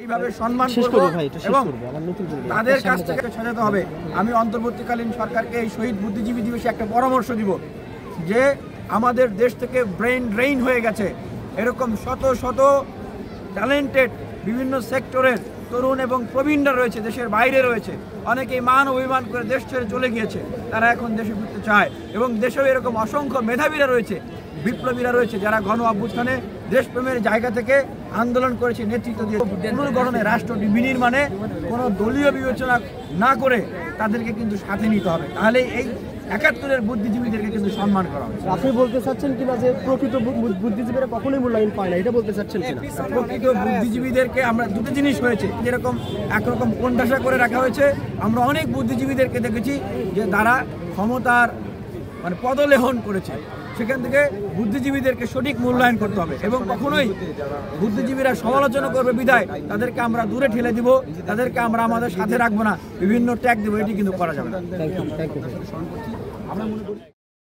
এইভাবে সম্মান করব এবং তাদের কাছ থেকে সাজাতে হবে। আমি অন্তর্বর্তীকালীন সরকারকে এই শহীদ বুদ্ধিজীবী দিবসে একটা পরামর্শ দিব যে আমাদের দেশ থেকে ব্রেন ড্রেইন হয়ে গেছে। এরকম শত শত ট্যালেন্টেড বিভিন্ন সেক্টরের তরুণ এবং প্রবীণরা রয়েছে, দেশের বাইরে রয়েছে, অনেকেই মান অভিমান করে দেশ ছেড়ে চলে গিয়েছে, তারা এখন দেশে ফিরতে চায়। এবং দেশেও এরকম অসংখ্য মেধাবীরা রয়েছে, বিপ্লবীরা রয়েছে, যারা গণ অভ্যুত্থানে দেশপ্রেমের জায়গা থেকে আন্দোলন করেছে, নেতৃত্ব দিয়ে পুনর্গঠনে রাষ্ট্র বিনির্মাণে কোনো দলীয় বিবেচনা না করে তাদেরকে কিন্তু সাথে নিতে হবে। তাহলে এই ৭১-এর বুদ্ধিজীবীদেরকে কিন্তু সম্মান করা হবে। আপনি বলতে চাচ্ছেন কিনা যে প্রকৃত বুদ্ধিজীবীরা কখনোই মূল্যায়ন পায় না, এটা বলতে চাচ্ছেন কিনা? প্রকৃত বুদ্ধিজীবীদেরকে আমরা দুটো জিনিস হয়েছে, যেরকম একরকম কোণঠাসা করে রাখা হয়েছে, আমরা অনেক বুদ্ধিজীবীদেরকে দেখেছি যে তারা ক্ষমতার পদলেহন করেছে। সেখান থেকে বুদ্ধিজীবীদেরকে সঠিক মূল্যায়ন করতে হবে এবং কখনোই বুদ্ধিজীবীরা সমালোচনা করবে বিধায় তাদেরকে আমরা দূরে ঠেলে দিব, তাদেরকে আমরা আমাদের সাথে রাখবো না, বিভিন্ন ট্যাগ দেবো, এটি কিন্তু করা যাবে না।